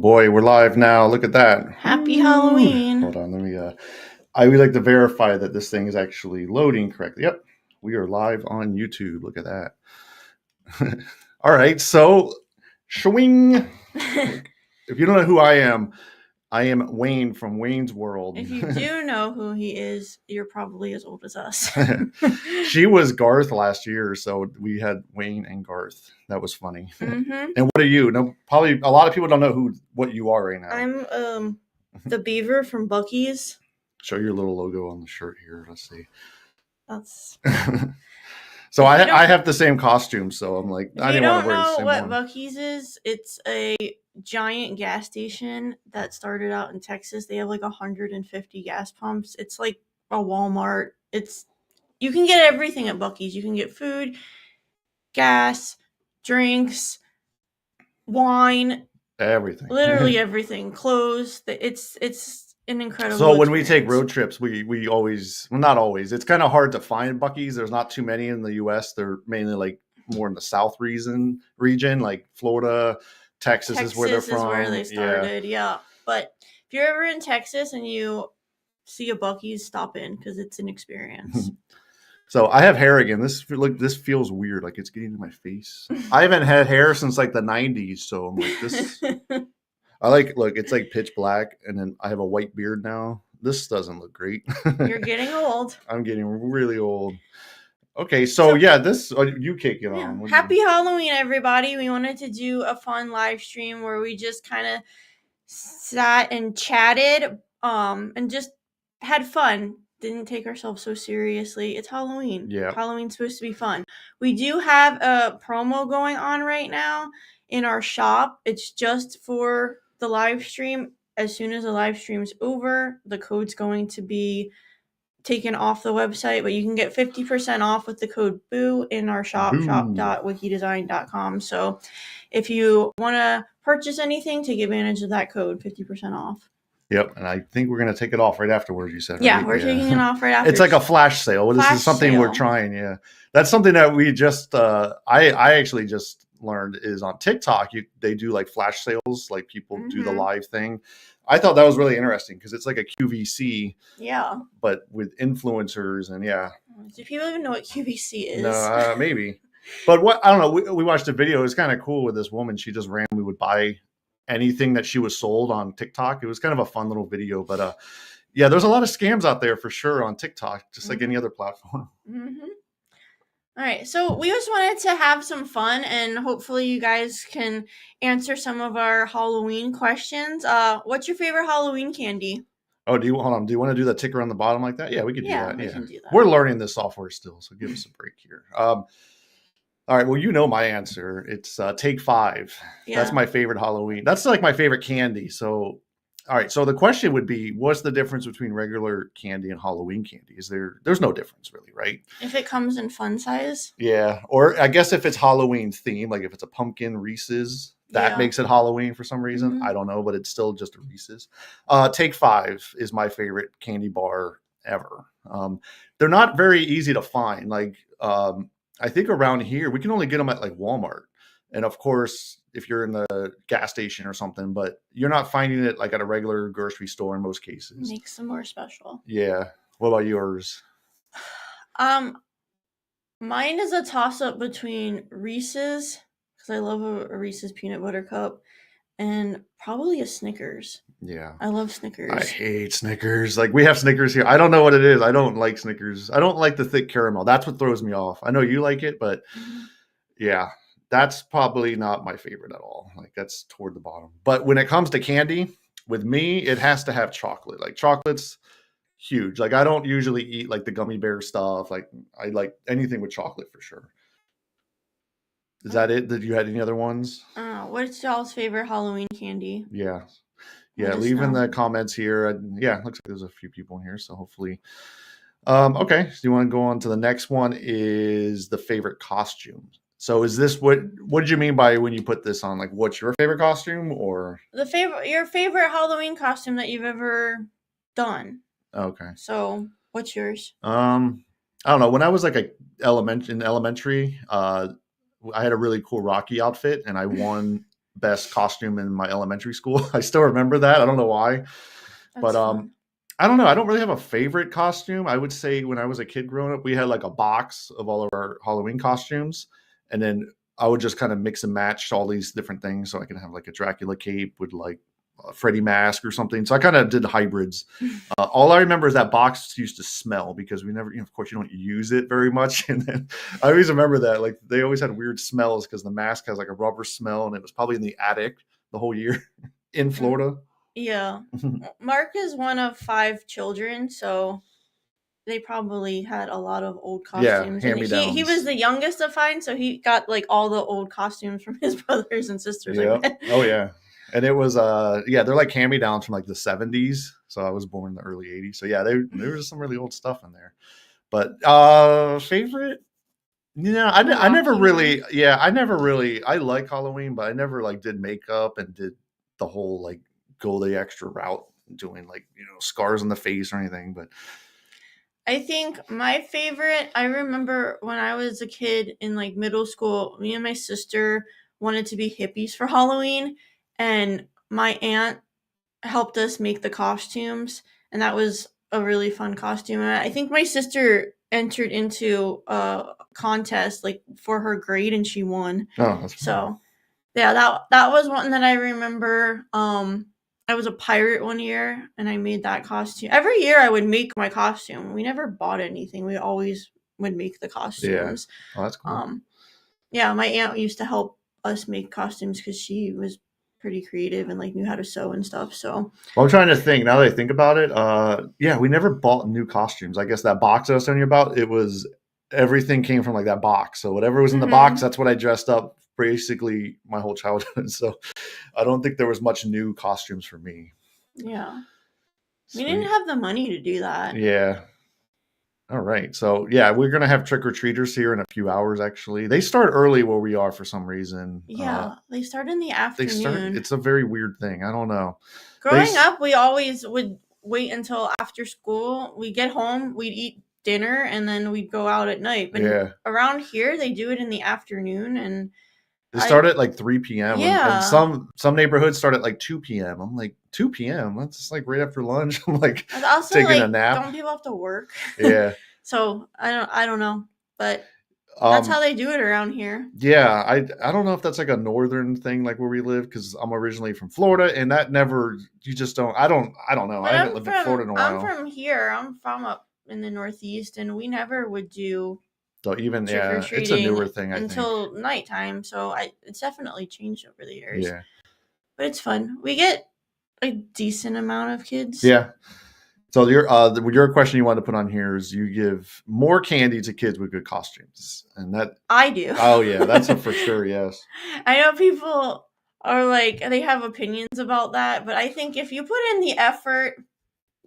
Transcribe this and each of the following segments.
boy, we're live now. Look at that. Happy Halloween. Hold on, let me I would like to verify that this thing is actually loading correctly. Yep. We are live on YouTube. Look at that. All right, so swing. If you don't know who I am Wayne from Wayne's World. If you do know who he is, you're probably as old as us. She was Garth last year, so we had Wayne and Garth. That was funny. Mm-hmm. And what are you? No, probably a lot of people don't know what you are right now. I'm the beaver from Bucky's. Show your little logo on the shirt here. Let's see. That's. So I have the same costume, so I'm like, I didn't want to wear the same one. If you don't know what Bucky's is, it's a giant gas station that started out in Texas. They have like 150 gas pumps. It's like a Walmart. You can get everything at Bucky's. You can get food, gas, drinks, wine, everything. Literally everything. Clothes. It's an incredible So when experience. we take road trips, we always, well, not always. It's kind of hard to find Bucky's. There's not too many in the U.S. They're mainly like more in the South region, like Florida, Texas is where they're from. Texas is where they started, yeah. But if you're ever in Texas and you see a Bucky's, stop in because it's an experience. So I have hair again. This feels weird. Like it's getting to my face. I haven't had hair since like the 90s. So I'm like this. Look, it's like pitch black, and then I have a white beard now. This doesn't look great. You're getting old. I'm getting really old. Okay, so yeah, you kick it on. Happy Halloween, everybody. We wanted to do a fun live stream where we just kind of sat and chatted and just had fun. Didn't take ourselves so seriously. It's Halloween. Yeah. Halloween's supposed to be fun. We do have a promo going on right now in our shop. It's just for the live stream. As soon as the live stream's over, the code's going to be taken off the website, but you can get 50% off with the code BOO in our shop, shop.wickydesign.com. So if you want to purchase anything, take advantage of that code, 50% off. Yep, and I think we're going to take it off right afterwards, you said. Yeah, right? we're taking it off right after. It's like a flash sale. This is something we're trying, yeah. That's something that we just, I actually just learned is on TikTok, they do like flash sales, like people do the live thing. I thought that was really interesting because it's like a QVC. Yeah. But with influencers and yeah. Do people even know what QVC is? No, maybe. But I don't know. We watched a video. It was kind of cool with this woman. She just randomly would buy anything that she was sold on TikTok. It was kind of a fun little video. But yeah, there's a lot of scams out there for sure on TikTok, just like any other platform. Mm-hmm. All right, so we just wanted to have some fun, and hopefully you guys can answer some of our Halloween questions. What's your favorite Halloween candy? Oh, do you want to do the ticker on the bottom like that? Yeah, we could do that. We can do that. We're learning this software still, so give us a break here. All right, well, you know my answer. It's Take 5. Yeah. That's my favorite Halloween. That's like my favorite candy. So, all right, so the question would be, what's the difference between regular candy and Halloween candy? There's no difference really, right? If it comes in fun size? Yeah, or I guess if it's Halloween themed, like if it's a pumpkin Reese's, that makes it Halloween for some reason. Mm-hmm. I don't know, but it's still just a Reese's. Take 5 is my favorite candy bar ever. They're not very easy to find. Like, I think around here, we can only get them at like Walmart. And of course, if you're in the gas station or something, but you're not finding it like at a regular grocery store in most cases. Makes them more special. Yeah. What about yours? Mine is a toss-up between Reese's, because I love a Reese's peanut butter cup, and probably a Snickers. Yeah. I love Snickers. I hate Snickers. Like, we have Snickers here. I don't know what it is. I don't like Snickers. I don't like the thick caramel. That's what throws me off. I know you like it, but yeah, that's probably not my favorite at all. Like, that's toward the bottom. But when it comes to candy, with me, it has to have chocolate. Like, chocolate's huge. Like, I don't usually eat like the gummy bear stuff. Like, I like anything with chocolate for sure. Is that it? Did you have any other ones? What's y'all's favorite Halloween candy? Yeah. Leave in the comments here. Yeah, looks like there's a few people in here, so hopefully. Okay, so you want to go on to the next one? Is the favorite costume. So is this what did you mean by when you put this on? Like, what's your favorite costume, or your favorite Halloween costume that you've ever done? Okay. So what's yours? I don't know. When I was like in elementary, I had a really cool Rocky outfit, and I won best costume in my elementary school. I still remember that. I don't know why, but That's fun. I don't know. I don't really have a favorite costume. I would say when I was a kid growing up, we had like a box of all of our Halloween costumes, and then I would just kind of mix and match all these different things. So I can have like a Dracula cape with like a Freddy mask or something. So I kind of did hybrids. All I remember is that box used to smell because we never, of course, you don't use it very much. And then I always remember that like they always had weird smells because the mask has like a rubber smell, and it was probably in the attic the whole year in Florida. Yeah. Mark is one of 5 children, so they probably had a lot of old Yeah, costumes. And he was hand-me-downs. the youngest of 5, so he got like all the old costumes from his brothers and sisters. I Yeah. bet. Oh yeah. And it was yeah, they're like hand-me-downs from like the 70s. So I was born in the early 80s. So yeah, there was some really old stuff in there. But favorite? I never really, yeah, I like Halloween, but I never like did makeup and did the whole like go the extra route doing like, scars on the face or anything. But I think my favorite, I remember when I was a kid in like middle school, me and my sister wanted to be hippies for Halloween, and my aunt helped us make the costumes, and that was a really fun costume. And I think my sister entered into a contest like for her grade, and she won. oh, that's fun. So yeah, that was one that I remember. I was a pirate one year, and I made that costume. Every year I would make my costume. We never bought anything. We always would make the costumes. Oh, that's cool. Yeah, my aunt used to help us make costumes because she was pretty creative and like knew how to sew and stuff. So Well, I'm trying to think now that I think about it. Yeah, we never bought new costumes. I guess that box I was telling you about, it was everything came from like that box. So whatever was in the box, that's what I dressed up basically my whole childhood. So I don't think there was much new costumes for me. yeah, Sweet. we didn't have the money to do that. Yeah. All right. So yeah, we're gonna have trick or treaters here in a few hours. Actually, they start early where we are for some reason. Yeah, they start in the afternoon. It's a very weird thing. I don't know. Growing up, we always would wait until after school. We'd get home, we'd eat dinner, and then we'd go out at night. But Yeah. around here, they do it in the afternoon, and they start at like 3 p.m. Yeah. And some neighborhoods start at like 2 p.m. I'm like, 2 p.m.? That's just like right after lunch. I'm like also, taking like, a nap. don't people have to work? Yeah. So I don't know, but that's how they do it around here. Yeah, I don't know if that's like a northern thing, like where we live, because I'm originally from Florida, and that never you just don't. I don't know. But I haven't lived in Florida in a while. I'm from here. I'm from up in the Northeast, and we never would do. So even it's a newer thing. I think until nighttime. So it's definitely changed over the years. Yeah, but it's fun. We get a decent amount of kids. Yeah. So your question you want to put on here is you give more candy to kids with good costumes, and that I do. Oh yeah, that's a for sure. Yes. I know people are like they have opinions about that, but I think if you put in the effort,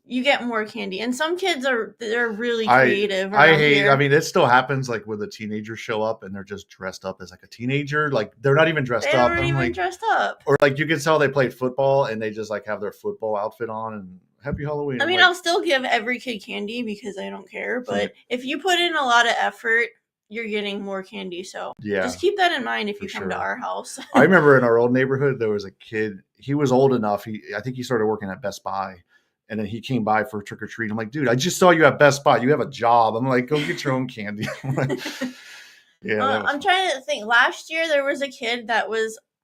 you get more candy. And some kids they're really creative. I mean, it still happens like when the teenagers show up and they're just dressed up as like a teenager. Like they're not even dressed up. They're even dressed up. Or like you can tell they played football and they just like have their football outfit on and happy Halloween. I mean, I'll still give every kid candy because I don't care. But if you put in a lot of effort, you're getting more candy. So just keep that in mind if you come to our house. I remember in our old neighborhood, there was a kid. He was old enough. I think he started working at Best Buy. And then he came by for trick or treat. I'm like, dude, I just saw you at Best Buy. You have a job. I'm like, go get your own candy. Yeah. I'm trying to think. Last year there was a kid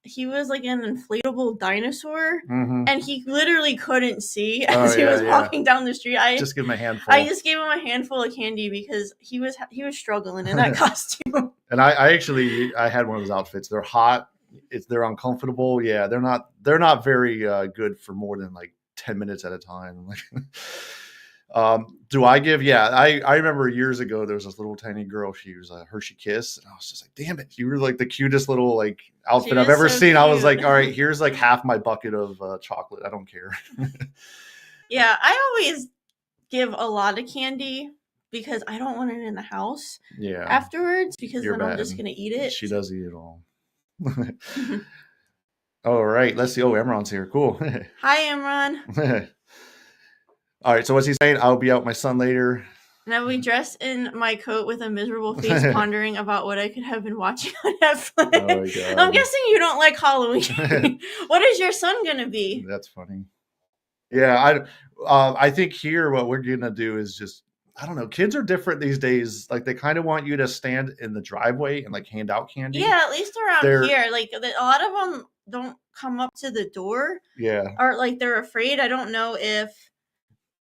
he was like an inflatable dinosaur, and he literally couldn't see as he was walking down the street. Just give him a handful. I just gave him a handful of candy because he was struggling in that costume. And I had one of those outfits. They're hot. They're uncomfortable. Yeah, they're not very good for more than like 10 minutes at a time. Do I give? Yeah, I remember years ago there was this little tiny girl. She was a Hershey Kiss, and I was just like, "Damn it, you were like the cutest little like outfit I've ever seen." Cute. I was like, "All right, here's like half my bucket of chocolate. I don't care." Yeah, I always give a lot of candy because I don't want it in the house. Yeah. Afterwards, because then I'm just gonna eat it. She does eat it all. All right, let's see. Oh, Emron's here. Cool. Hi, Emron. All right, so what's he saying? I'll be out with my son later. And I would be dressed in my coat with a miserable face, pondering about what I could have been watching on Netflix. Oh my God. I'm guessing you don't like Halloween. What is your son gonna be? That's funny. Yeah, I think here what we're gonna do is just, I don't know. Kids are different these days. Like they kind of want you to stand in the driveway and like hand out candy. Yeah, at least around They're- here, like a lot of them don't come up to the door. Yeah. Or like they're afraid. I don't know if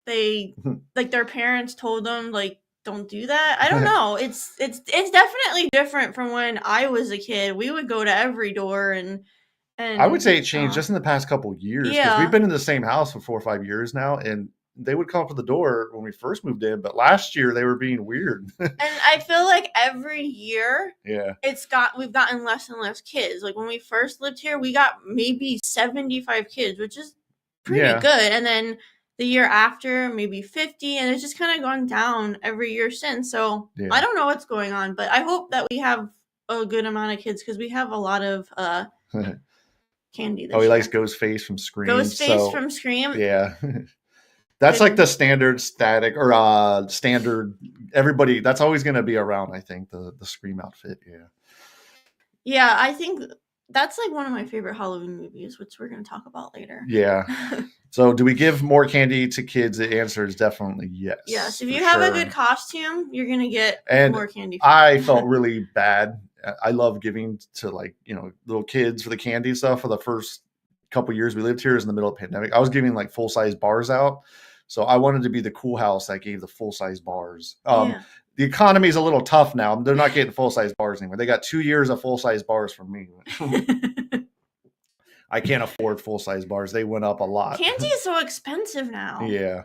they like their parents told them like don't do that. I don't know. It's definitely different from when I was a kid. We would go to every door and I would say it changed just in the past couple of years because Yeah. we've been in the same house for 4 or 5 years now, and they would come up to the door when we first moved in, but last year they were being weird. And I feel like every year Yeah. we've gotten less and less kids. Like when we first lived here, we got maybe 75 kids, which is pretty Yeah. good. And then the year after, maybe 50, and it's just kind of gone down every year since. So Yeah. I don't know what's going on, but I hope that we have a good amount of kids because we have a lot of candy this Oh, he year. likes Ghostface from Scream. Ghostface from Scream. Yeah. That's like the standard static or standard everybody. That's always going to be around, I think, the Scream outfit. Yeah. Yeah, I think that's like one of my favorite Halloween movies, which we're going to talk about later. Yeah. So do we give more candy to kids? The answer is definitely yes. Yes. If you have a good costume, you're going to get more candy. I felt really bad. I love giving to like, little kids for the candy stuff for the first couple years we lived here. Is in the middle of the pandemic. I was giving like full-size bars out. So I wanted to be the cool house that gave the full-size bars. The economy is a little tough now. They're not getting full-size bars anymore. They got 2 years of full-size bars from me. I can't afford full-size bars. They went up a lot. Candy is so expensive now. Yeah.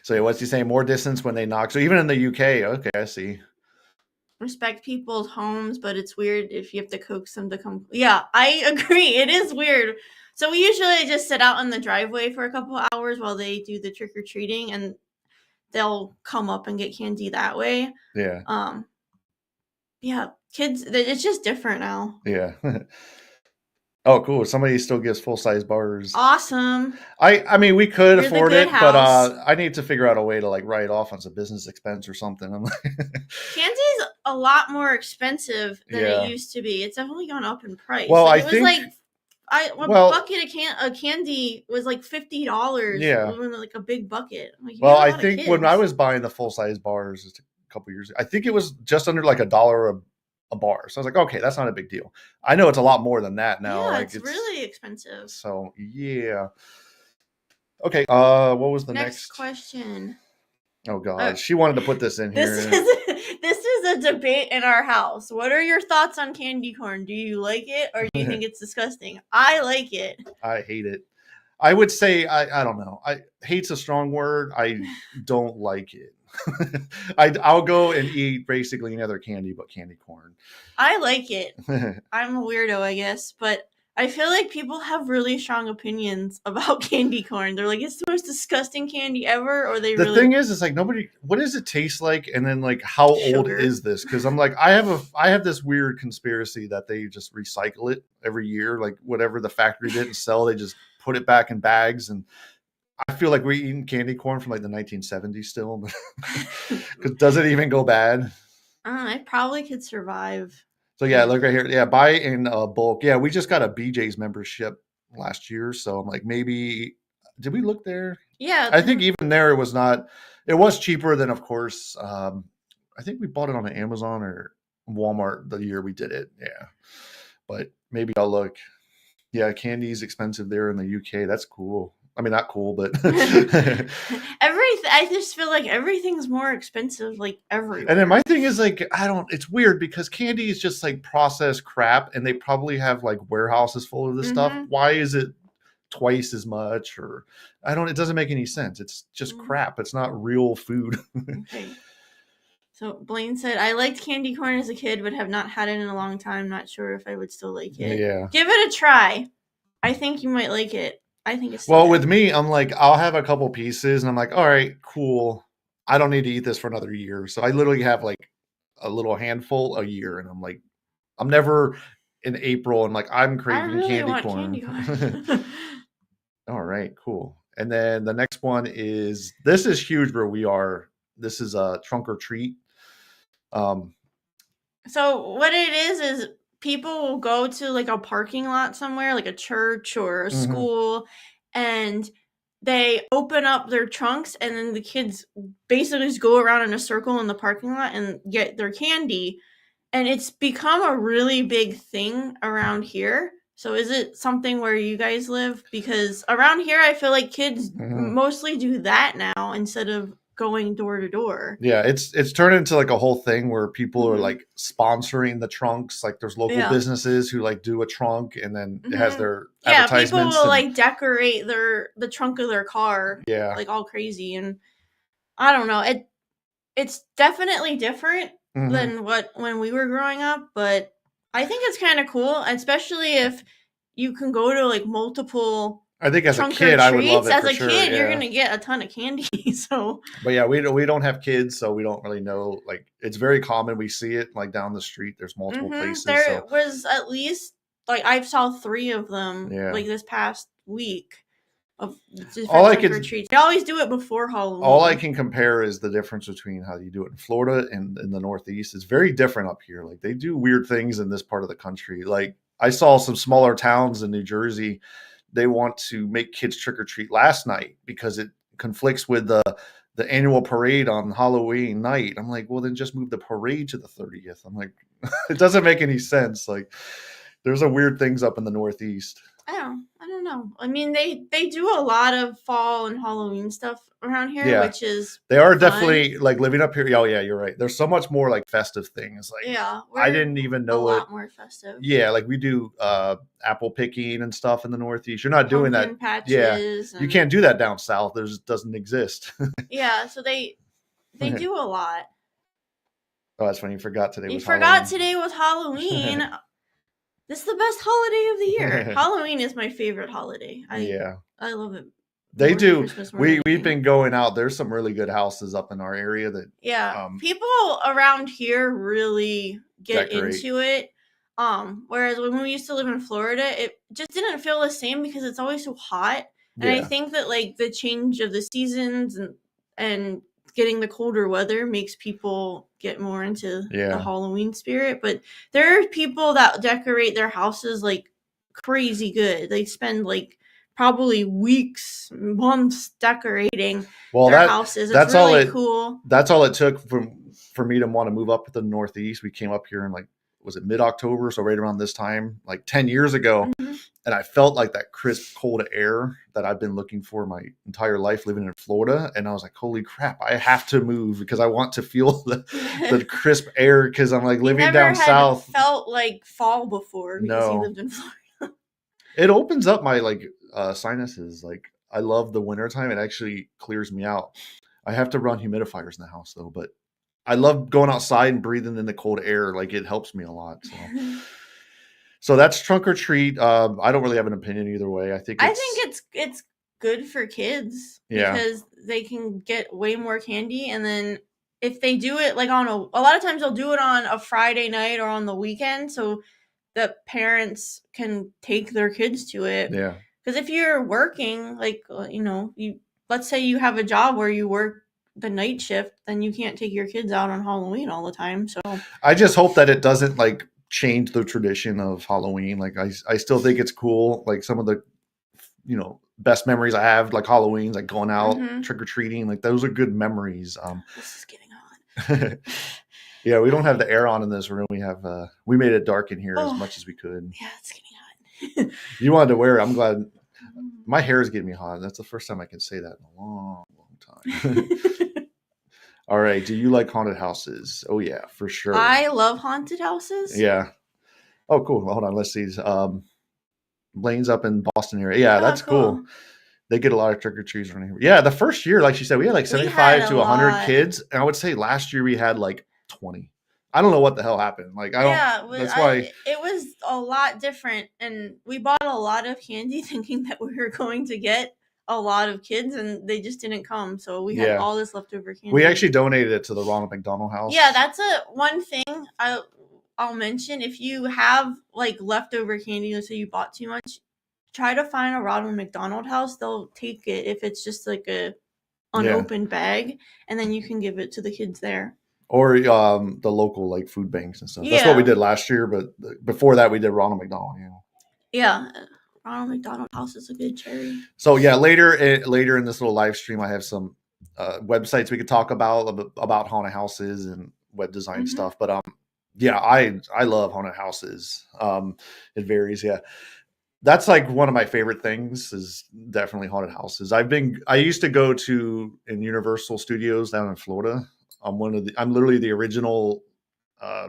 So what's he saying? More distance when they knock. So even in the UK, okay, I see. Respect people's homes, but it's weird if you have to coax them to come. Yeah, I agree. It is weird. So we usually just sit out in the driveway for a couple hours while they do the trick-or-treating, and they'll come up and get candy that way. Yeah. Yeah, kids, it's just different now. Yeah. Oh, cool. Somebody still gives full-size bars. Awesome. I mean, we could afford it, house. but I need to figure out a way to like write it off as a business expense or something. I'm like Candy's a lot more expensive than it used to be. It's definitely gone up in price. Well, like, a bucket of candy was like $50. Yeah. Like a big bucket. Like, I think when I was buying the full-size bars just a couple years ago, I think it was just under like $1 a bar. So I was like, okay, that's not a big deal. I know it's a lot more than that now. Yeah, like it's really expensive. So yeah. Okay. What was the next question? Oh God, she wanted to put this in here. This is a debate in our house. What are your thoughts on candy corn? Do you like it or do you think it's disgusting? I like it. I hate it. I would say I don't know. Hate's a strong word. I don't like it. I'll go and eat basically any other candy but candy corn. I like it. I'm a weirdo, I guess, but I feel like people have really strong opinions about candy corn. They're like, it's the most disgusting candy ever, or they really... The thing is, it's like nobody... What does it taste like? And then like, how old is this? Because I'm like, I have this weird conspiracy that they just recycle it every year. Like whatever the factory didn't sell, they just put it back in bags. And I feel like we're eating candy corn from like the 1970s still. Because does it even go bad? I probably could survive. So yeah, look right here. Yeah, buy in bulk. Yeah, we just got a BJ's membership last year. So I'm like, maybe, did we look there? Yeah. I think even there it was cheaper than, of course, I think we bought it on Amazon or Walmart the year we did it. Yeah. But maybe I'll look. Yeah, candy's expensive there in the UK. That's cool. I mean, not cool, but I just feel like everything's more expensive, like everywhere. And then my thing is like, it's weird because candy is just like processed crap, and they probably have like warehouses full of this stuff. Why is it twice as much? Or it doesn't make any sense. It's just crap. It's not real food. Okay. So Blaine said, I liked candy corn as a kid, but have not had it in a long time. Not sure if I would still like it. Yeah. Give it a try. I think you might like it. I think it's well, with me, I'm like, I'll have a couple pieces and I'm like, all right, cool. I don't need to eat this for another year. So I literally have like a little handful a year. And I'm like, I'm never in April and like, I'm craving candy corn. Candy corn. All right, cool. And then the next one is, this is huge where we are. This is a trunk or treat. So what it is people will go to like a parking lot somewhere, like a church or a school, and they open up their trunks, and then the kids basically just go around in a circle in the parking lot and get their candy. And it's become a really big thing around here. So is it something where you guys live? Because around here, I feel like kids mostly do that now instead of going door to door. Yeah, it's turned into like a whole thing where people are like sponsoring the trunks. Like there's local businesses who like do a trunk, and then it has their advertisements. People will like decorate the trunk of their car, like all crazy. And I don't know, it's definitely different than when we were growing up, but I think it's kind of cool, especially if you can go to like multiple. I think as a kid, I would love it. As a kid, you're gonna get a ton of candy. So, but yeah, we don't have kids, so we don't really know. Like, it's very common. We see it like down the street. There's multiple places. There was at least like I saw 3 of them like this past week. Of different retreats. They always do it before Halloween. All I can compare is the difference between how you do it in Florida and in the Northeast. It's very different up here. Like they do weird things in this part of the country. Like I saw some smaller towns in New Jersey. They want to make kids trick or treat last night because it conflicts with the annual parade on Halloween night. I'm like, well, then just move the parade to the 30th. I'm like, it doesn't make any sense. Like there's a weird things up in the Northeast. I don't know. I mean, they do a lot of fall and Halloween stuff around here, which is they are fun. Definitely like living up here. Oh yeah, you're right. There's so much more like festive things. Like I didn't even know a lot more festive. Yeah, like we do apple picking and stuff in the Northeast. You're not doing that. Patches you can't do that down south. There's doesn't exist. So they do a lot. Oh, that's funny. You forgot today. Today was Halloween. This is the best holiday of the year. Halloween is my favorite holiday. I love it. They do. We've been going out. There's some really good houses up in our area that people around here really get into it. Whereas when we used to live in Florida, it just didn't feel the same because it's always so hot. And I think that like the change of the seasons and getting the colder weather makes people get more into the Halloween spirit. But there are people that decorate their houses like crazy good. They spend like probably weeks, months decorating their houses. It's really cool. That's all it took for me to want to move up to the Northeast. We came up here in like, was it mid-October? So right around this time, like 10 years ago. And I felt like that crisp, cold air that I've been looking for my entire life living in Florida. And I was like, holy crap, I have to move because I want to feel the crisp air because I'm like living down south. Felt like fall before because you lived in Florida. It opens up my like sinuses. Like I love the wintertime. It actually clears me out. I have to run humidifiers in the house though, but I love going outside and breathing in the cold air. Like it helps me a lot. So that's trunk or treat. I don't really have an opinion either way. I think it's good for kids because they can get way more candy. And then if they do it like on a lot of times they'll do it on a Friday night or on the weekend. So the parents can take their kids to it. Yeah. Because if you're working, like, let's say you have a job where you work the night shift, then you can't take your kids out on Halloween all the time. So I just hope that it doesn't like change the tradition of Halloween. Like I still think it's cool. Like some of the, best memories I have, like Halloween's, like going out trick-or-treating, like those are good memories. This is getting hot. Yeah, we don't have the air on in this room. We have we made it dark in here as much as we could. Yeah, it's getting hot. You wanted to wear it. I'm glad. My hair is getting me hot. That's the first time I can say that in a long time. All right. Do you like haunted houses? Oh yeah, for sure. I love haunted houses. Yeah. Oh, cool. Well, hold on. Let's see. Lane's up in Boston area. Yeah, that's cool. They get a lot of trick or treats around here. Yeah, the first year, like she said, we had like 75 to 100 kids, and I would say last year we had like 20. I don't know what the hell happened. Like I don't. Yeah, that's why it was a lot different, and we bought a lot of candy thinking that we were going to get a lot of kids, and they just didn't come. So we had all this leftover candy. We actually donated it to the Ronald McDonald House. Yeah, that's one thing I'll mention. If you have like leftover candy, let's say you bought too much, try to find a Ronald McDonald house. They'll take it if it's just like a Yeah. unopened bag, and then you can give it to the kids there. Or the local like food banks and stuff. That's what we did last year, but before that we did Ronald McDonald. Yeah, Ronald McDonald House is a good cherry. So yeah, later in this little live stream, I have some websites we could talk about haunted houses and web design stuff. But yeah, I love haunted houses. It varies. Yeah, that's like one of my favorite things is definitely haunted houses. I used to go to in Universal Studios down in Florida. I'm literally the original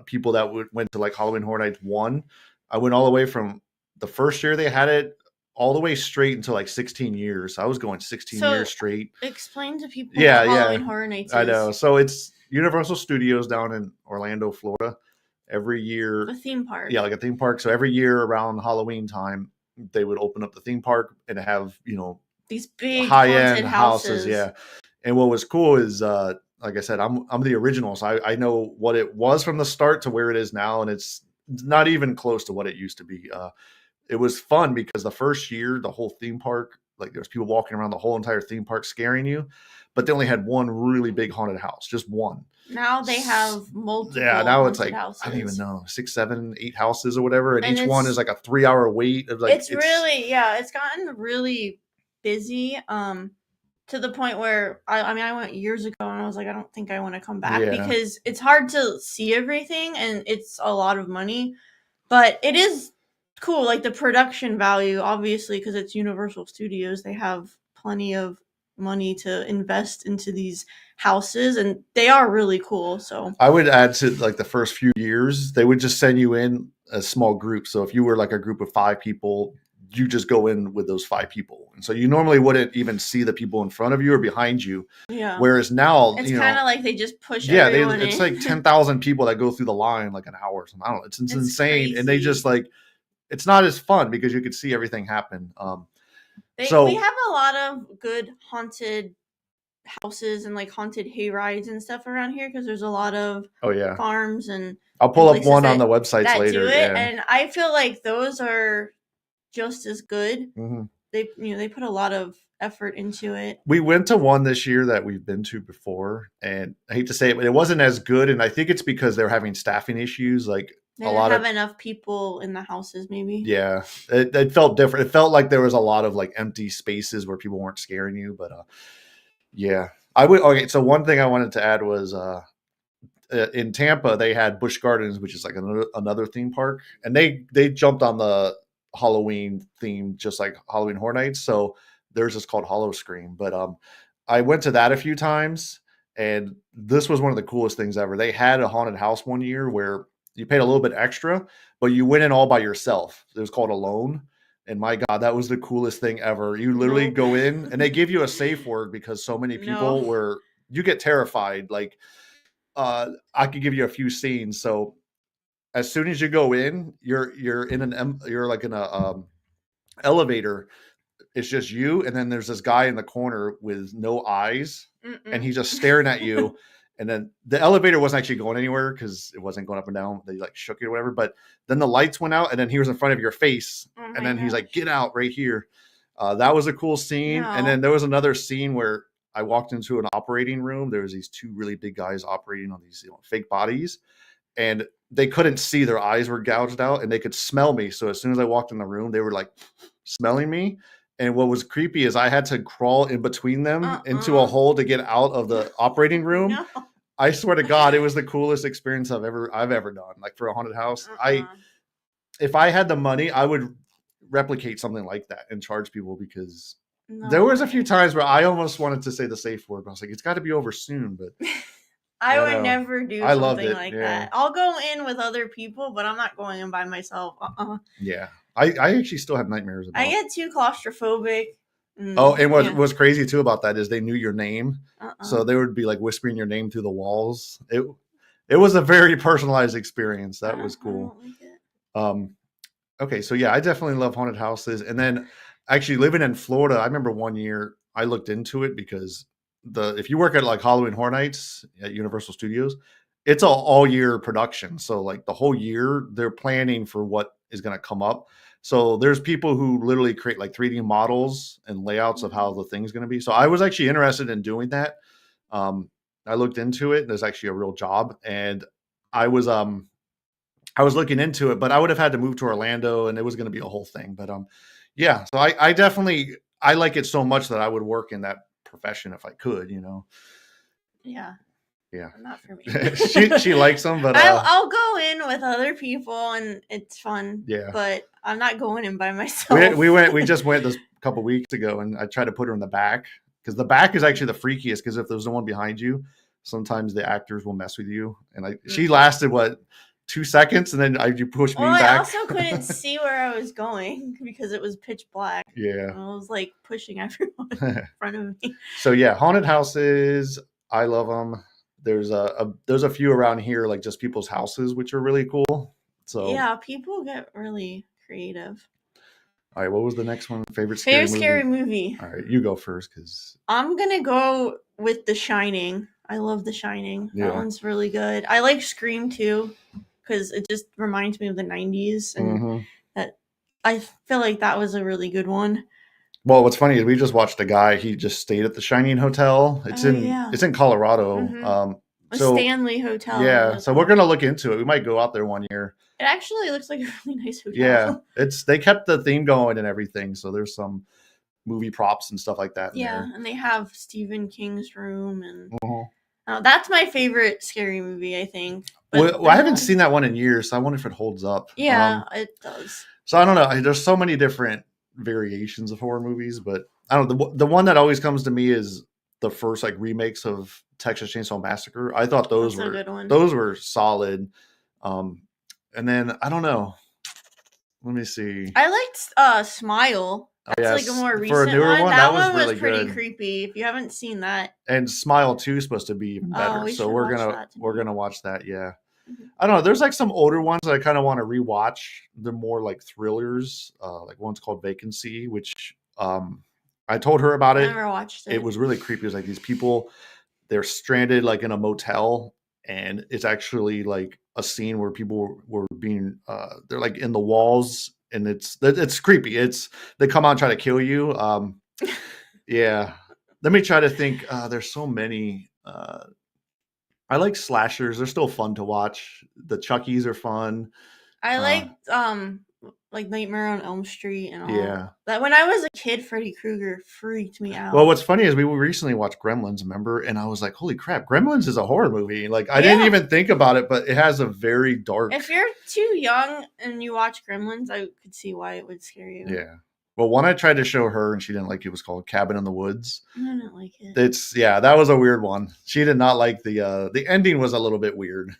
people that went to like Halloween Horror Nights 1. I went all the way from the first year they had it all the way straight until like 16 years. I was going 16 years straight. Explain to people what Halloween Horror Nights is. I know. So it's Universal Studios down in Orlando, Florida. Every year. A theme park. Yeah, like a theme park. So every year around Halloween time, they would open up the theme park and have, these big high-end houses. Yeah. And what was cool is like I said, I'm the original, so I know what it was from the start to where it is now, and it's not even close to what it used to be. It was fun because the first year, the whole theme park, like there was people walking around the whole entire theme park scaring you, but they only had one really big haunted house, just one. Now they have multiple. Yeah, now it's like houses. I don't even know 6, 7, 8 houses or whatever, and each one is like a 3-hour wait. Of like it's really it's gotten really busy. To the point where I went years ago and I was like, I don't think I want to come back because it's hard to see everything and it's a lot of money, but it is cool. Like the production value, obviously, because it's Universal Studios, they have plenty of money to invest into these houses and they are really cool. So I would add to like the first few years, they would just send you in a small group. So if you were like a group of 5 people, you just go in with those 5 people. And so you normally wouldn't even see the people in front of you or behind you. Yeah. Whereas now, it's kind of like they just push everyone it's like 10,000 people that go through the line like an hour or something. I don't know. It's insane. Crazy. And they just like, it's not as fun because you could see everything happen. We have a lot of good haunted houses and like haunted hay rides and stuff around here because there's a lot of farms and I'll pull up one on the websites later. And I feel like those are just as good. They put a lot of effort into it. We went to one this year that we've been to before, and I hate to say it, but it wasn't as good. And I think it's because they're having staffing issues. Like they didn't have enough people in the houses, maybe. Yeah, it felt different. It felt like there was a lot of like empty spaces where people weren't scaring you. But yeah, I would. Okay, so one thing I wanted to add was in Tampa they had Busch Gardens, which is like another theme park, and they jumped on the Halloween theme just like Halloween Horror Nights. So theirs is called Hollow Scream. But I went to that a few times, and this was one of the coolest things ever. They had a haunted house one year where you paid a little bit extra, but you went in all by yourself. It was called Alone. And my God, that was the coolest thing ever. You literally go in and they give you a safe word because so many people you get terrified. Like I could give you a few scenes. So as soon as you go in, you're in a elevator. It's just you, and then there's this guy in the corner with no eyes, and he's just staring at you. And then the elevator wasn't actually going anywhere because it wasn't going up and down. They like shook it or whatever. But then the lights went out, and then he was in front of your face, and then he's like, "Get out right here." That was a cool scene. And then there was another scene where I walked into an operating room. There was these 2 really big guys operating on these fake bodies, and they couldn't see. Their eyes were gouged out, and they could smell me. So as soon as I walked in the room, they were like smelling me. And what was creepy is I had to crawl in between them into a hole to get out of the operating room. I swear to God, it was the coolest experience I've ever done. Like for a haunted house, if I had the money, I would replicate something like that and charge people because there was a few times where I almost wanted to say the safe word, but I was like, it's got to be over soon. But I would never do something like that. I'll go in with other people, but I'm not going in by myself. Yeah. I actually still have nightmares about it. I get too claustrophobic. And what was crazy too about that is they knew your name. So they would be like whispering your name through the walls. It was a very personalized experience. That was cool. I don't like it. Okay, so yeah, I definitely love haunted houses. And then actually living in Florida, I remember one year I looked into it because if you work at like Halloween Horror Nights at Universal Studios, it's an all year production. So like the whole year they're planning for what is going to come up. So there's people who literally create like 3D models and layouts of how the thing's going to be. So I was actually interested in doing that. I looked into it. There's actually a real job, and I was looking into it, but I would have had to move to Orlando, and it was going to be a whole thing. But yeah. So I definitely I like it so much that I would work in that profession if I could. Yeah. Yeah. Not for me. she likes them, but I'll go in with other people and it's fun. Yeah. But I'm not going in by myself. We just went this couple weeks ago, and I tried to put her in the back, because the back is actually the freakiest, because if there's no one behind you, sometimes the actors will mess with you. And she lasted 2 seconds, and then you pushed me back. I also couldn't see where I was going because it was pitch black. Yeah. I was like pushing everyone in front of me. So yeah, haunted houses, I love them. There's a few around here, like just people's houses, which are really cool. So yeah, people get really creative. All right, what was the next one? Favorite scary movie? All right, you go first, because I'm gonna go with The Shining. I love The Shining. Yeah. That one's really good. I like Scream too, because it just reminds me of the 90s, and that I feel like that was a really good one. Well, what's funny is we just watched a guy. He just stayed at the Shining Hotel. It's in Colorado. Stanley Hotel. Yeah, so we're gonna look into it. We might go out there one year. It actually looks like a really nice hotel. Yeah, they kept the theme going and everything. So there's some movie props and stuff like that. And they have Stephen King's room, and that's my favorite scary movie, I think. But I haven't seen that one in years, so I wonder if it holds up. Yeah, it does. So I don't know. There's so many different variations of horror movies, but I don't know. The one that always comes to me is the first remakes of Texas Chainsaw Massacre. I thought those were solid. And then I don't know. Let me see. I liked Smile. That's like a more recent one. That one was really pretty creepy. If you haven't seen that. And Smile 2 is supposed to be even better. So we're gonna watch that. Yeah. Mm-hmm. I don't know. There's some older ones that I kind of want to rewatch. They're more like thrillers. One's called Vacancy, which I told her about it. I never watched it. It was really creepy. It was these people, they're stranded in a motel, and it's actually a scene where people were being they're in the walls, and it's creepy. They come out and try to kill you. Yeah. Let me try to think. There's so many. I like slashers. They're still fun to watch. The Chuckies are fun. I like Nightmare on Elm Street and all. Yeah. That when I was a kid, Freddy Krueger freaked me out. Well, what's funny is we recently watched Gremlins, remember? And I was like, holy crap, Gremlins is a horror movie. I didn't even think about it, but it has a very dark... If you're too young and you watch Gremlins, I could see why it would scare you. Yeah. Well, one I tried to show her and she didn't like it was called Cabin in the Woods. I didn't like it. That was a weird one. She did not like the ending was a little bit weird.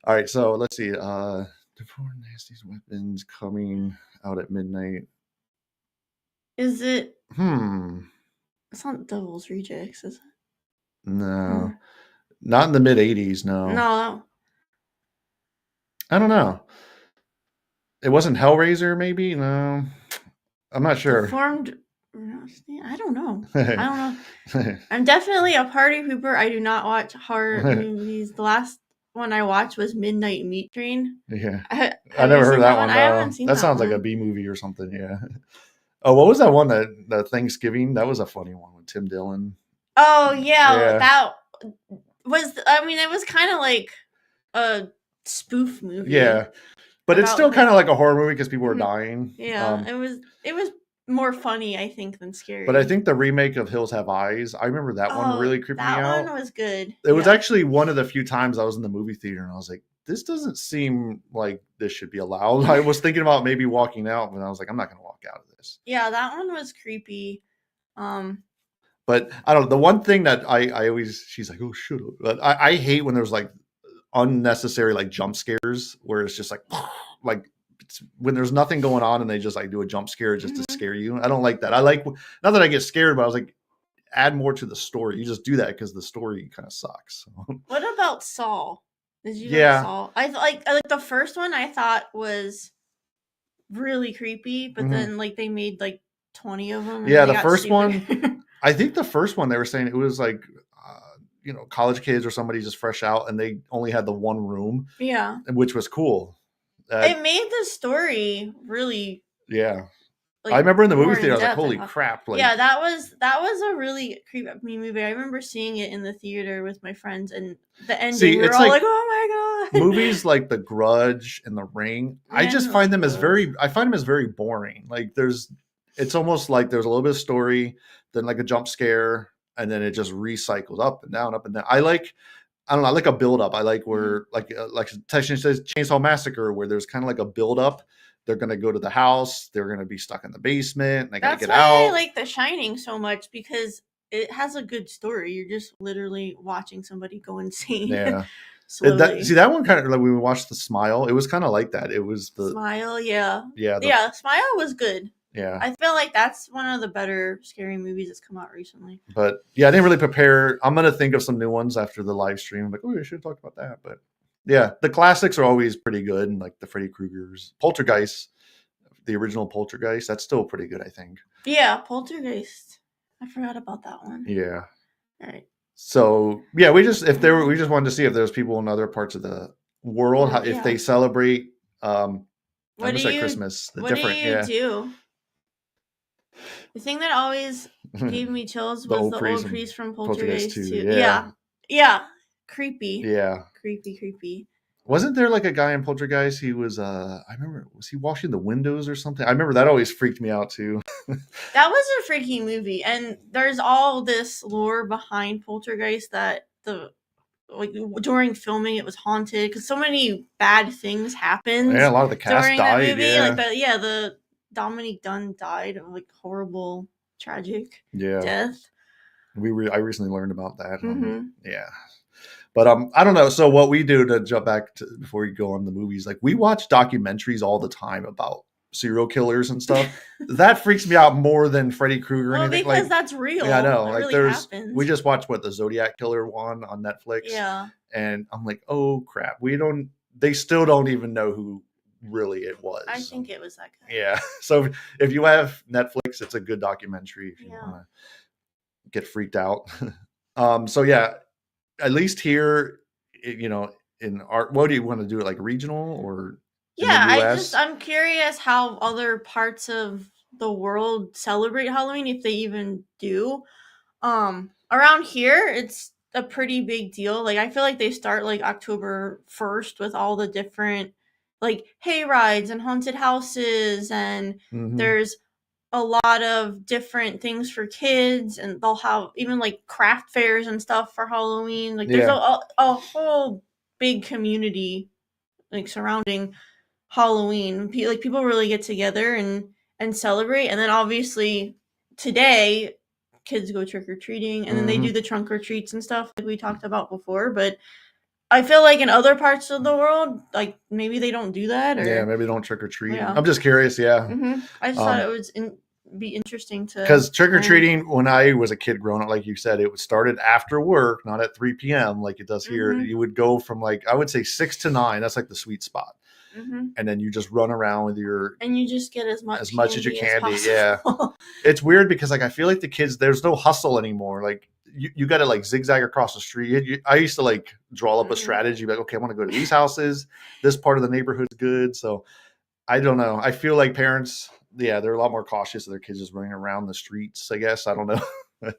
All right, so let's see. The Four Nastiest Weapons coming out at midnight. Is it? It's not Devil's Rejects, is it? No. Not in the mid-'80s, no. No. I don't know. It wasn't Hellraiser, maybe? No. I'm not sure. I don't know. I'm definitely a party pooper. I do not watch horror movies. The last one I watched was Midnight Meat Train. Yeah. I never heard that one. I haven't seen that. That sounds like a B movie or something, yeah. Oh, what was that one that Thanksgiving? That was a funny one with Tim Dillon. Oh, yeah. That was, it was kind of like a spoof movie. Yeah. But it's still kind of like a horror movie because people are dying. Yeah, it was more funny, I think, than scary. But I think the remake of Hills Have Eyes, I remember that one really creeped me out. That one was good. It was actually one of the few times I was in the movie theater and I was like, this doesn't seem like this should be allowed. I was thinking about maybe walking out, but I was like, I'm not going to walk out of this. Yeah, that one was creepy. But I don't know. The one thing that I always, she's like, oh, shut up. But I hate when there's unnecessary jump scares where it's just when there's nothing going on and they just do a jump scare just to scare you. I don't like that. I like, not that I get scared, but I was like, add more to the story. You just do that because the story kind of sucks. What about Saw? Did you like Saw? I like the first one I thought was really creepy, but then they made 20 of them. Yeah, the first one, I think the first one they were saying it was college kids or somebody just fresh out and they only had the one room. Yeah. Which was cool. It made the story really. Yeah. Like, I remember in the movie more theater, I was like, in-depth, holy thought. crap. Like, Yeah, that was a really creepy movie. I remember seeing it in the theater with my friends, and the ending, see, we were it's all like like, oh my god. movies like The Grudge and The Ring, I just didn't find like them as those. I find them as very boring. Like it's almost like there's a little bit of story, then like a jump scare, and then it just recycles up and down, up and down. I don't know, I like a build up. I like where like Texas says Chainsaw Massacre, where there's kind of like a build up. They're gonna go to the house, they're gonna be stuck in the basement, and they gotta That's get why I out. like The Shining so much, because it has a good story. You're just literally watching somebody go insane Yeah. slowly. See that one kind of like when we watched The Smile, it was kind of like that. It was Smile, yeah. yeah, Smile was good. yeah. I feel like that's one of the better scary movies that's come out recently. But yeah, I didn't really prepare. I'm gonna think of some new ones after the live stream. Like, oh, I should have talked about that. But yeah, the classics are always pretty good, and like the Freddy Krueger's, Poltergeist, the original Poltergeist, that's still pretty good, I think. Yeah, Poltergeist. I forgot about that one. Yeah. All right. So yeah, we just wanted to see if there's people in other parts of the world, if they celebrate. What do you Christmas? do? The thing that always gave me chills was the old priest from Poltergeist 2. Yeah. Creepy. Yeah. Creepy. Wasn't there like a guy in Poltergeist? He was I remember, was he washing the windows or something? I remember that always freaked me out too. That was a freaky movie, and there's all this lore behind Poltergeist that during filming it was haunted because so many bad things happened. Yeah, a lot of the cast during died. That movie. Yeah. The Dominique Dunn died of like horrible, tragic death. I recently learned about that. Mm-hmm. Yeah. But I don't know. So what we do, to jump back to before we go on the movies, like we watch documentaries all the time about serial killers and stuff. That freaks me out more than Freddy Krueger or anything. Because that's real. Yeah, I know. That like really happens. We just watched the Zodiac Killer one on Netflix. Yeah. And I'm like, oh crap. They still don't even know who really it was. I think it was that guy. Yeah. So if you have Netflix, it's a good documentary if you want to get freaked out. So yeah, at least here, in art, what do you want to do? Like regional or I'm curious how other parts of the world celebrate Halloween, if they even do. Around here, it's a pretty big deal. Like I feel like they start like October 1st with all the different like hay rides and haunted houses, and there's a lot of different things for kids, and they'll have even like craft fairs and stuff for Halloween. Like there's a whole big community like surrounding Halloween. Like people really get together and celebrate. And then obviously today kids go trick-or-treating, and then they do the trunk or treats and stuff like we talked about before. But I feel like in other parts of the world, like maybe they don't do that, or maybe they don't trick-or-treat. Yeah. I'm just curious. I just thought it would be interesting to, because trick-or-treating when I was a kid growing up, like you said, it started after work, not at 3 p.m. like it does here. You would go from like, I would say 6 to 9. That's like the sweet spot. And then you just run around with and you just get as much as you can. It's weird because like I feel like the kids, there's no hustle anymore. Like you got to like zigzag across the street. I used to like draw up a strategy, like, okay, I want to go to these houses. This part of the neighborhood's good. So I don't know. I feel like parents, they're a lot more cautious of their kids just running around the streets, I guess. I don't know.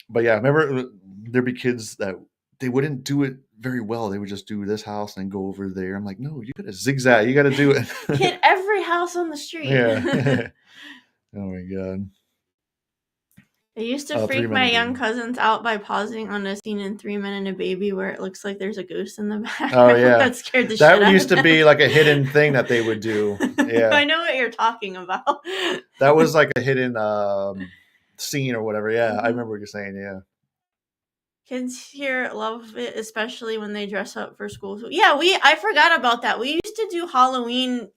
But yeah, remember there'd be kids that they wouldn't do it very well. They would just do this house and go over there. I'm like, no, you got to zigzag. You got to do it. Hit every house on the street. Yeah. Oh my God. I used to freak my young cousins out by pausing on a scene in 3 Men and a Baby where it looks like there's a ghost in the background. Oh yeah. That scared the shit out of them. That used to be like a hidden thing that they would do. Yeah. I know what you're talking about. That was like a hidden scene or whatever. Yeah. I remember what you're saying. Yeah. Kids here love it, especially when they dress up for school. So, yeah, I forgot about that. We used to do Halloween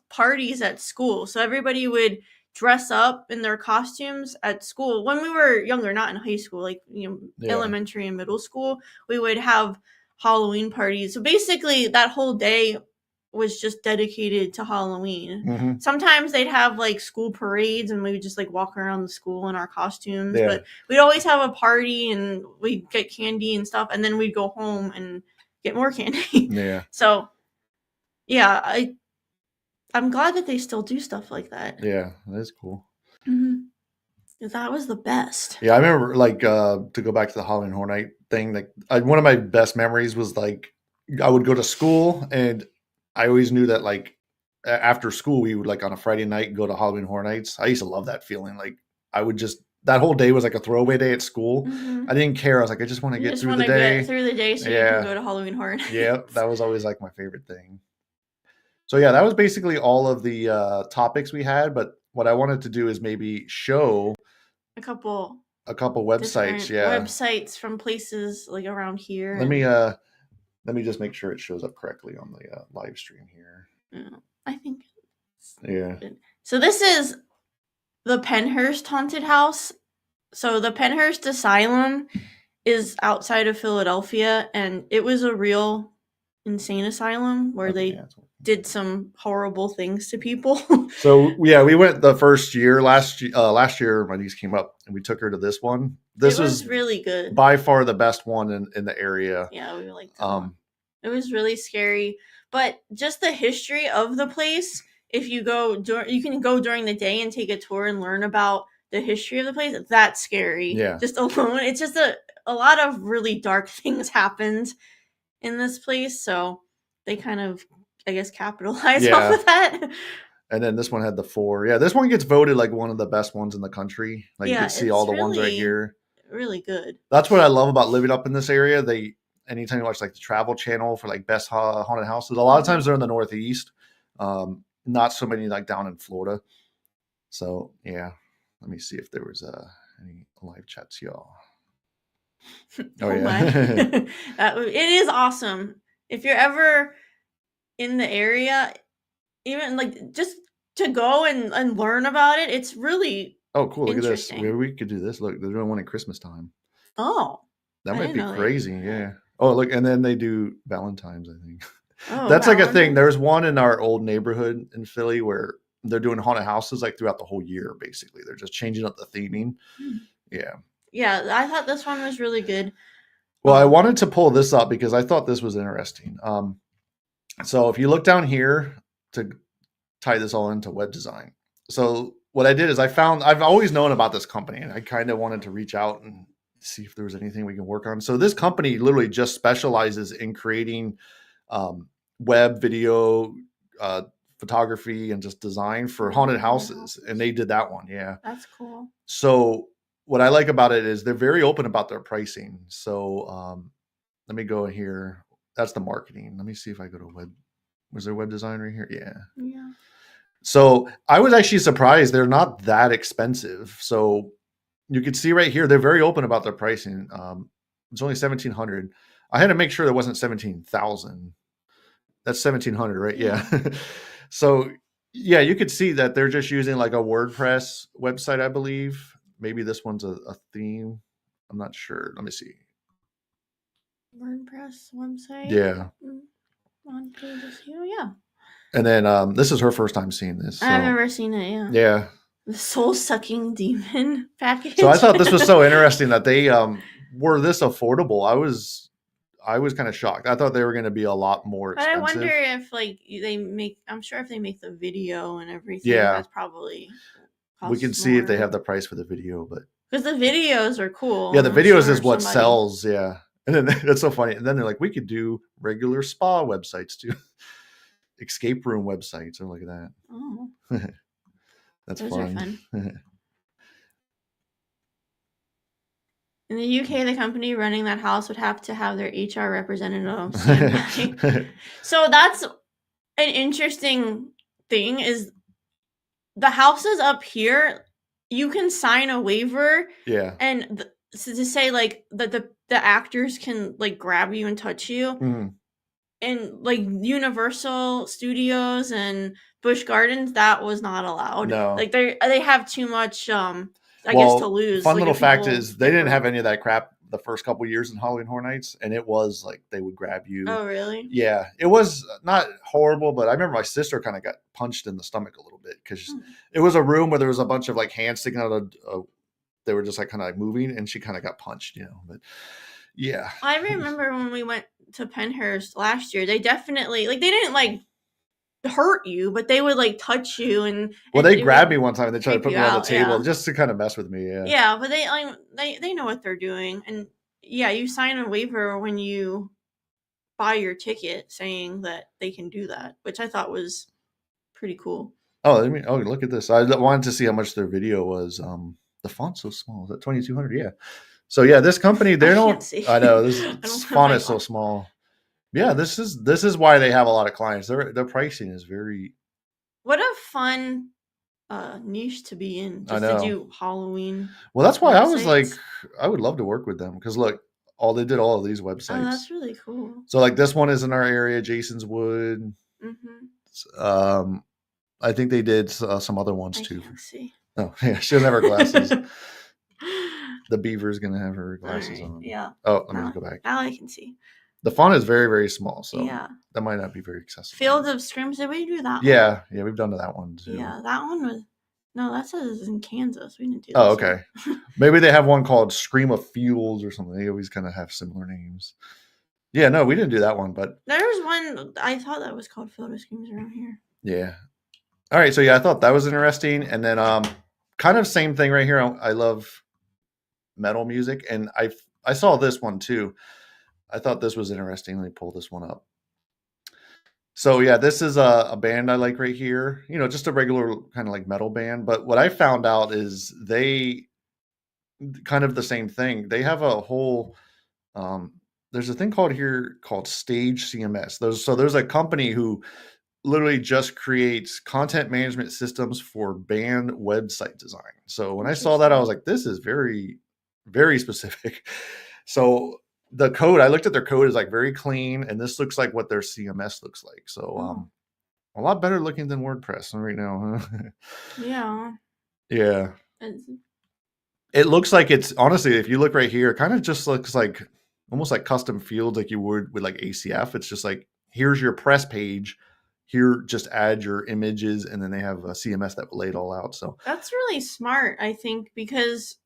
parties at school. So everybody would dress up in their costumes at school. When we were younger, not in high school, like elementary and middle school, we would have Halloween parties. So basically that whole day was just dedicated to Halloween. Sometimes they'd have like school parades and we would just like walk around the school in our costumes, but we'd always have a party and we'd get candy and stuff, and then we'd go home and get more candy. Yeah. So Yeah, I'm glad that they still do stuff like that. Yeah, that's cool. Mm-hmm. That was the best. Yeah, I remember like to go back to the Halloween Horror Night thing. Like one of my best memories was like I would go to school, and I always knew that like after school we would like on a Friday night go to Halloween Horror Nights. I used to love that feeling. Like I would just that whole day was like a throwaway day at school. Mm-hmm. I didn't care. I was like, I just want to You get just through want the to get day. through the day so you can go to Halloween Horror Nights. Yeah, that was always like my favorite thing. So yeah, that was basically all of the topics we had. But what I wanted to do is maybe show a couple websites. Yeah, websites from places like around here. Let me just make sure it shows up correctly on the live stream here. I think. Yeah. Good. So this is the Pennhurst Haunted House. So the Pennhurst Asylum is outside of Philadelphia, and it was a real insane asylum where they did some horrible things to people. So yeah, we went the first year last year. My niece came up and we took her to this one. This was really good, by far the best one in the area. Yeah, we liked it. It was really scary, but just the history of the place. If you go, you can go during the day and take a tour and learn about the history of the place. That's scary. Yeah, just alone, it's just a lot of really dark things happened in this place, so they kind of, I guess, capitalize off of that. And then this one had the 4. Yeah, this one gets voted like one of the best ones in the country. Like you can see all the ones right here. Really good. That's what I love about living up in this area. Anytime you watch like the Travel Channel for like best haunted houses, a lot of times they're in the Northeast. Not so many like down in Florida. So yeah, let me see if there was any live chats, y'all. Oh yeah, it is awesome. If you're ever in the area, even like just to go and learn about it, it's really cool. Look at this. Maybe we could do this. Look, they're doing one at Christmas time. Oh, that might be crazy. Yeah. Oh, look, and then they do Valentine's, I think. That's Valentine's. like a thing. There's one in our old neighborhood in Philly where they're doing haunted houses like throughout the whole year. Basically, they're just changing up the theming. Yeah, I thought this one was really good. Well, I wanted to pull this up because I thought this was interesting. So if you look down here to tie this all into web design. So what I did is I've always known about this company, and I kind of wanted to reach out and see if there was anything we can work on. So this company literally just specializes in creating web, video, photography, and just design for haunted houses. And they did that one. Yeah. That's cool. So what I like about it is they're very open about their pricing. So let me go here. That's the marketing. Let me see if I go to web. Was there web design right here? Yeah. Yeah. So I was actually surprised they're not that expensive. So you can see right here, they're very open about their pricing. It's only $1,700. I had to make sure there wasn't 17,000. That's 1,700, right? Yeah. So yeah, you could see that they're just using like a WordPress website, I believe. Maybe this one's a theme. I'm not sure. Let me see. WordPress website. Yeah. On pages here. Yeah. And then this is her first time seeing this. So. I've never seen it. Yeah. Yeah. The soul-sucking demon package. So I thought this was so interesting that they were this affordable. I was kind of shocked. I thought they were going to be a lot more expensive. But I wonder if like I'm sure if they make the video and everything, that's probably we can see if they have the price for the video, but because the videos are cool. Yeah, the videos is what sells. Yeah. And then that's so funny. And then they're like, we could do regular spa websites too. Escape room websites. Oh, look at that. Oh. Those fun. Are fun. In the UK, the company running that house would have to have their HR representative stand by. So that's an interesting thing is the houses up here, you can sign a waiver. Yeah. And so to say like that the actors can like grab you and touch you. Mm-hmm. And like Universal Studios and Busch Gardens, that was not allowed. No. Like they have too much I guess to lose. Fun little fact is they didn't have any of that crap the first couple of years in Halloween Horror Nights, and it was like they would grab you. Oh really? Yeah. It was not horrible, but I remember my sister kind of got punched in the stomach a little bit because it was a room where there was a bunch of like hands sticking out of they were just like kind of like moving, and she kind of got punched, but yeah. I remember when we went to Pennhurst last year, they definitely like they didn't like hurt you, but they would like touch you and they it grabbed would me one time and they tried to creep put you me on the out, table yeah. just to kind of mess with me. Yeah. Yeah, but they know what they're doing, and yeah, you sign a waiver when you buy your ticket saying that they can do that, which I thought was pretty cool. Oh, look at this. I wanted to see how much their video was. The font's so small. Is that 2200? Yeah. So yeah, this company they I don't. can't see. I know this I don't have font my is so glasses. small. Yeah, this is why they have a lot of clients. Their pricing is very. What a fun niche to be in, I just to know. do Halloween. Well, that's why I was like, websites. I would love to work with them because look, they did all of these Oh, websites. that's really cool. So like this one is in our area, Jason's Wood. Mm-hmm. I think they did some other ones I too. can't see. Oh yeah, she doesn't have her glasses. The beaver's gonna have her glasses on. Yeah. Oh, let me go back. Now I can see. The font is very, very small, so yeah, that might not be very accessible. Field of Screams. Did we do that? Yeah, we've done that one too. Yeah, that one was. No, that says in Kansas. We didn't do. Oh, okay. Maybe they have one called Scream of Fields or something. They always kind of have similar names. Yeah, no, we didn't do that one, but there's one. I thought that was called Field of Screams around here. Yeah. All right, so yeah, I thought that was interesting, and then kind of same thing right here. I love metal music, and I saw this one too. I thought this was interesting. Let me pull this one up. So yeah, this is a band I like right here. Just a regular kind of like metal band. But what I found out is they kind of the same thing. They have a whole there's a thing called Stage CMS. There's a company who literally just creates content management systems for band website design. So when I saw that, I was like, this is very, very specific. So the code, I looked at their code, is like very clean, and this looks like what their CMS looks like. So a lot better looking than WordPress right now, huh? Yeah. Yeah. It looks like it's honestly, if you look right here, it kind of just looks like almost like custom fields like you would with like ACF. It's just like, here's your press page. Here, just add your images, and then they have a CMS that will lay it all out. So that's really smart, I think, because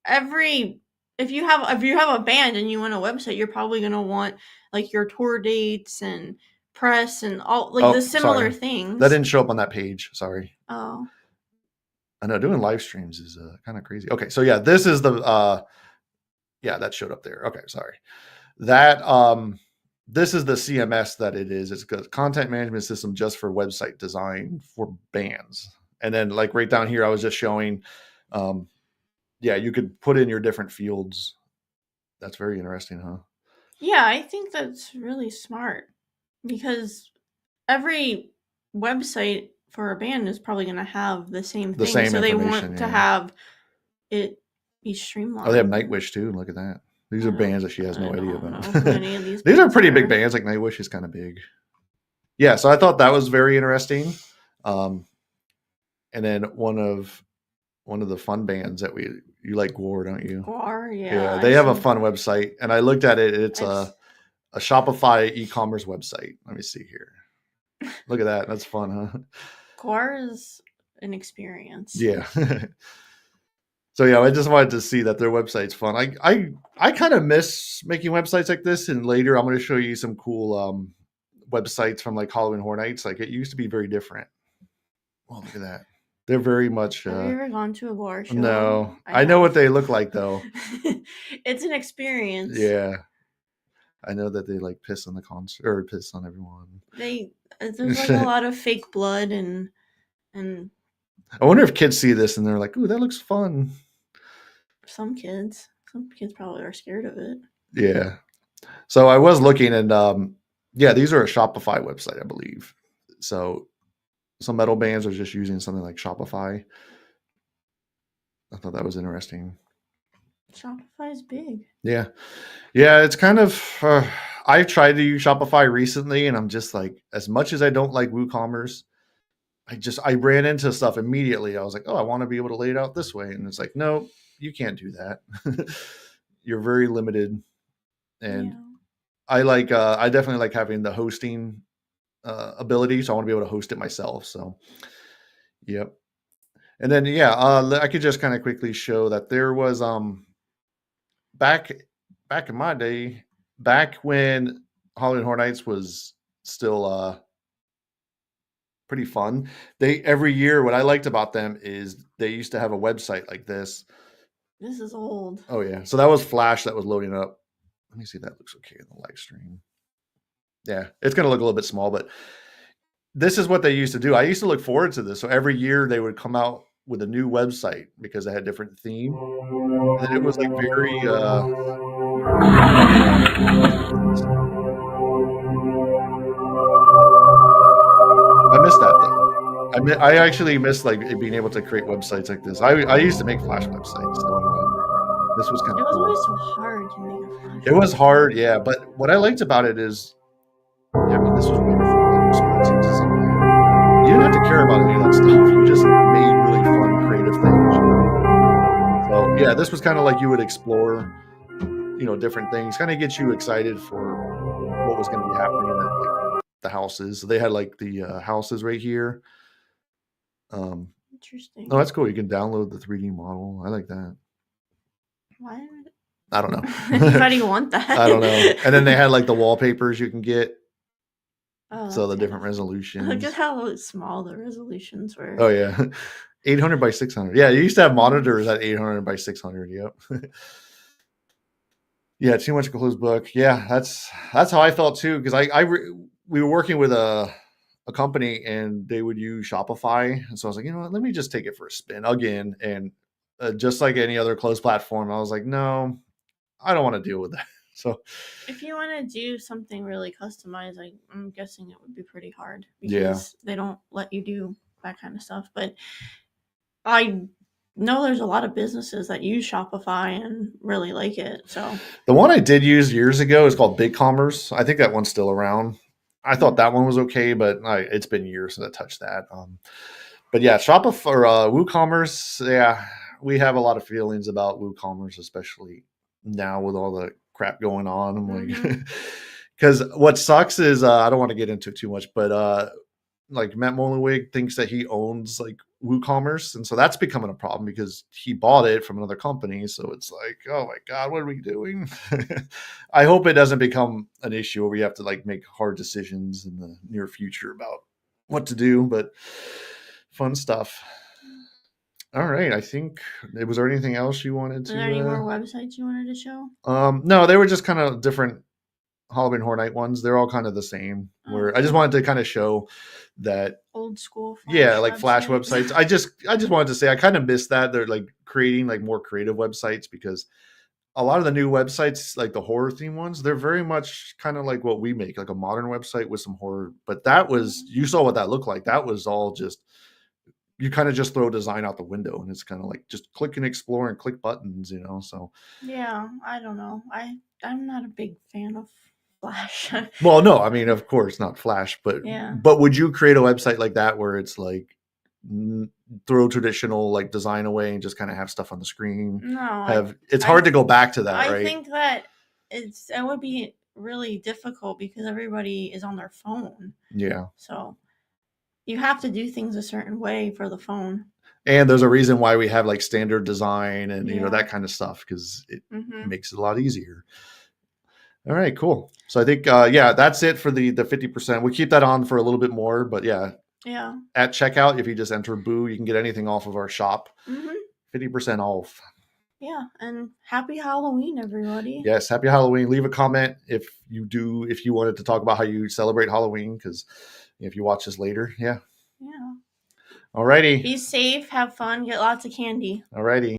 if you have a band and you want a website, you're probably going to want like your tour dates and press and all like the similar things. That didn't show up on that page. Sorry. Oh. I know doing live streams is kind of crazy. Okay, so yeah, this is the that showed up there. Okay, sorry. That this is the CMS that it is. It's a content management system just for website design for bands. And then like right down here, I was just showing, you could put in your different fields. That's very interesting, huh? Yeah, I think that's really smart because every website for a band is probably going to have the same thing. So they want to have it be streamlined. Oh, they have Nightwish too. Look at that. These are bands that she has no idea about. Any of these are pretty big bands. Like Nightwish is kind of big. Yeah, so I thought that was very interesting. And then one of the fun bands that you like Gwar, don't you? Gwar, yeah. Yeah, they have a fun website, and I looked at it. It's a Shopify e-commerce website. Let me see here. Look at that. That's fun, huh? Gwar is an experience. Yeah. So yeah, I just wanted to see that their website's fun. I kind of miss making websites like this, and later I'm going to show you some cool websites from like Halloween Horror Nights. Like it used to be very different. Oh, look at that. They're very much. Have you ever gone to a Gwar show? No, I know what they look like though. It's an experience. Yeah, I know that they like piss on the concert or piss on everyone. There's like a lot of fake blood and. I wonder if kids see this and they're like, "Ooh, that looks fun." Some kids probably are scared of it. Yeah. So I was looking, and these are a Shopify website, I believe. So some metal bands are just using something like Shopify. I thought that was interesting. Shopify is big. Yeah. It's kind of. I've tried to use Shopify recently, and I'm just like, as much as I don't like WooCommerce, I ran into stuff immediately. I was like, oh, I want to be able to lay it out this way. And it's like, no, you can't do that. You're very limited. And I definitely like having the hosting ability. So I want to be able to host it myself. So, yep. And then, I could just kind of quickly show that there was, back in my day, back when Halloween Horror Nights was still, pretty fun. They every year, what I liked about them is they used to have a website like this. This is old. Oh yeah, so that was Flash that was loading up. Let me see if that looks okay in the live stream. Yeah, it's gonna look a little bit small, but this is what they used to do. I used to look forward to this. So every year they would come out with a new website because they had different theme. And it was like very I missed that though. I actually miss like being able to create websites like this. I used to make Flash websites, so this was kind It of was cool. always so hard to make a Flash. It was hard, yeah. But what I liked about it is, yeah, I mean, this was way before like responsive design. You didn't have to care about any of that stuff. You just made really fun, creative things. So yeah, this was kind of like you would explore, different things, kind of get you excited for what was going to be happening at like the houses. So they had like the houses right here. Interesting. Oh, that's cool. You can download the 3D model. I like that. Why? I don't know. Why do you want that? I don't know. And then they had like the wallpapers you can get. Oh, So the that's different nice. resolutions. Look at how small the resolutions were. Oh yeah. 800 by 600. Yeah, you used to have monitors at 800 by 600. Yep. Yeah, too much closed book. Yeah, that's how I felt too. Because we were working with a company and they would use Shopify, and so I was like, you know what, let me just take it for a spin again. And just like any other closed platform, I was like, no, I don't want to deal with that. So if you want to do something really customized, I'm guessing it would be pretty hard because yeah, they don't let you do that kind of stuff. But I know there's a lot of businesses that use Shopify and really like it. So the one I did use years ago is called BigCommerce. I think that one's still around. I thought that one was okay, but it's been years since I touched that. But yeah, Shopify or WooCommerce, yeah, we have a lot of feelings about WooCommerce, especially now with all the crap going on. I'm like, because what sucks is I don't want to get into it too much, but like Matt Mullenweg thinks that he owns like WooCommerce, and so that's becoming a problem because he bought it from another company. So it's like, oh my god, what are we doing? I hope it doesn't become an issue where we have to like make hard decisions in the near future about what to do. But fun stuff. All right, I think was there anything else you wanted to? Are there any more websites you wanted to show? No, they were just kind of different Halloween Horror Night ones. They're all kind of the same. Where I just wanted to kind of show that old school Flash like Flash websites. I just wanted to say I kind of miss that. They're like creating like more creative websites because a lot of the new websites, like the horror theme ones, they're very much kind of like what we make, like a modern website with some horror. But that was, you saw what that looked like. That was all just, you kind of just throw design out the window and it's kind of like just click and explore and click buttons, so. Yeah, I don't know. I'm not a big fan of Flash. Well, no, I mean, of course not Flash, but yeah. But would you create a website like that where it's like throw traditional like design away and just kind of have stuff on the screen? No, it's hard to go back to that, right? I think that it would be really difficult because everybody is on their phone. Yeah. So you have to do things a certain way for the phone. And there's a reason why we have like standard design and that kind of stuff because it makes it a lot easier. All right, cool. So I think that's it for the 50%. We keep that on for a little bit more, but yeah. At checkout, if you just enter Boo, you can get anything off of our shop. 50% off. Yeah, and happy Halloween, everybody. Yes, happy Halloween. Leave a comment if you wanted to talk about how you celebrate Halloween, because if you watch this later, yeah. Alrighty. Be safe, have fun, get lots of candy. Alrighty.